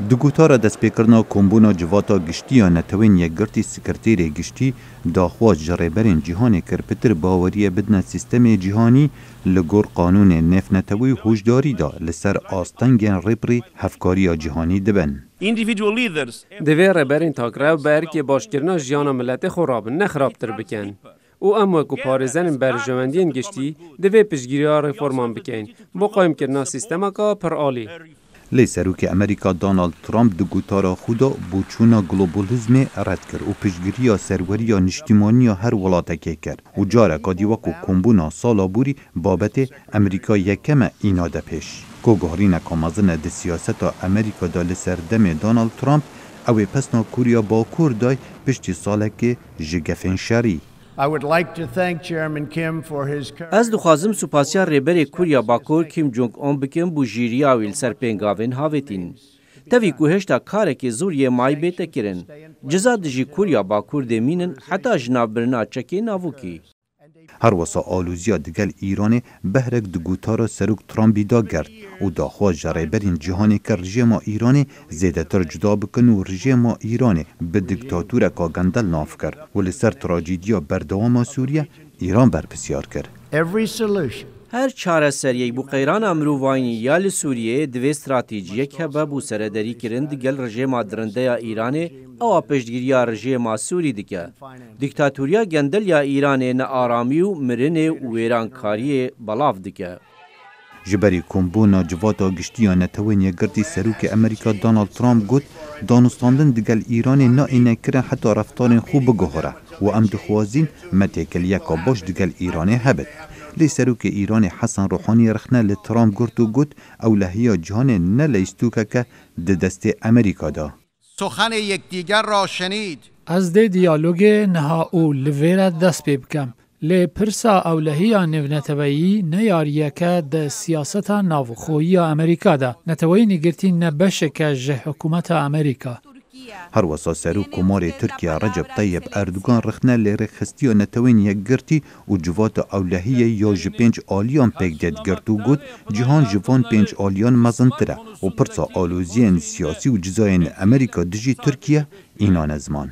دگوتارا دست پیکرنا کمبونا جواتا گشتی نتوین یک گرتی سکرتیر گشتی داخواست جریبرین جهانی کرپتر باوریه بدن سیستم جهانی لگور قانون نف نتوی هوشداری دا لسر آستنگین ریپری هفکاری جهانی دبن. دوی ربرین تاگراو بر که باشکرنا جیانا ملت خوراب نخرابتر بکن. او اما کو پارزن برجواندین گشتی دوی پشگیری ها رفورمان بکن. با قایم کرنا سیستما کا پر آلی. لی سروک امریکا دونالد ترامپ دگوتارا خودا بوچونا گلوبالیزم رد کرد و پشگیری سروری نشتیمانی هر ولاتکه کرد و جاره کادی وکو کمبونا سالا بوری بابت امریکا یکم اینا ده پیش. کوگهرین کامازن ده سیاست امریکا دا لسردم دونالد ترامپ اوی پسنا کوریا باکور دای پشتی ساله که جگفین شری. از دخوازم سپاسیا ریبر کوریا باکور کیم جونگ اون بکن بو جیریا ویل سرپنگاوین هاوتین. تاوی کوهشتا کاره که زوریه مای بیتا کرن. جزا دجی کوریا باکور دمینن حتی جناب برنا چکی ناوکی. هر وسا آلوزیا دگل ایران بهرک دگوتارا سروک ترامپی دا گرد و داخواست جریبرین جهانی که رژیم ایران زیده تر جدا بکن و رژیم ایران به دکتاتور که گندل ناف کرد و لسر تراجیدیا بردوام سوریه ایران برپسیار کرد. هر چاره سریعی بو قیران امرووانی یا لسوریه دوی استراتیجیه که بو سرداری کرن دگل رژیم درنده یا ایران او پشتگیری رژیم سوری دکه. دیکتاتوریا گندل یا ایران نه آرامی و مرن و ویرانکاری بلاف دکه. جبری کمبونا جواتا گشتیا نتوینی گردی سروک امریکا دونالد ترامپ گوت دانستاندن دگل ایران نا اینه کرن حتی رفتار خوب بگهره و ام دخوازین متکل یکا باش دگل ایران هبت. لی سروک ایران حسن روحانی رخنه لترامپ گرد و گوت اولهیا جهان نلیستوکه که دست امریکا دا. سخن یکدیگر را شنید. از ده دیالوگ نها او لویره دست بکم. لی پرسا اولهیا نتویی نیاریه که ده سیاست ناوخویی امریکا دا. نتویی نگرتی نبشه که جه حکومت امریکا. هر وسا سرو کمار ترکیه رجب طیب اردوگان رخنه لرخستی و نتوین یک گرتی و جوات اولهی یا جپنج آلیان پیگدید گرتو گود جهان جوان پنج آلیان مزنتره و پرسا آلوزین سیاسی و جزاین امریکا دجی ترکیه اینان زمان.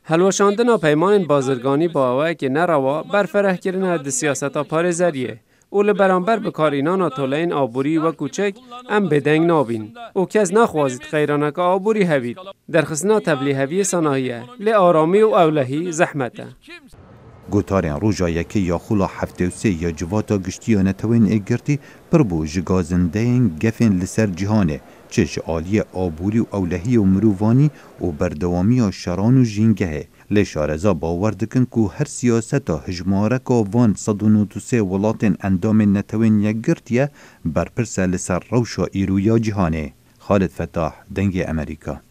هلوشاندن پیمان بازرگانی با اوه که نروا برفره کردن ده سیاستا پارزریه. او لبرانبر بکارینانا طولین آبوری و کوچک ام بدنگ نابین. او کس نخوازید خیرانک آبوری هوید. در خصنا تبلیه هوی صناعیه. لی آرامی و اولهی زحمته. گوتارین روژا یکی یا خولا 73 یا جواتا گشتی یا نتوین اگرتی پر بو جگازندین گفین لسر جهانه. چش آلی آبوری و اولهی و مرووانی و بردوامی و شران و جینگهه. لی شارزا باور دکن که هر سیاستا هجماره که وان 193 ولاتن اندام نتوین یک گرتیه برپرسه لسر روشا ایرویا جهانه. خالد فتاح، دنگ امریکا.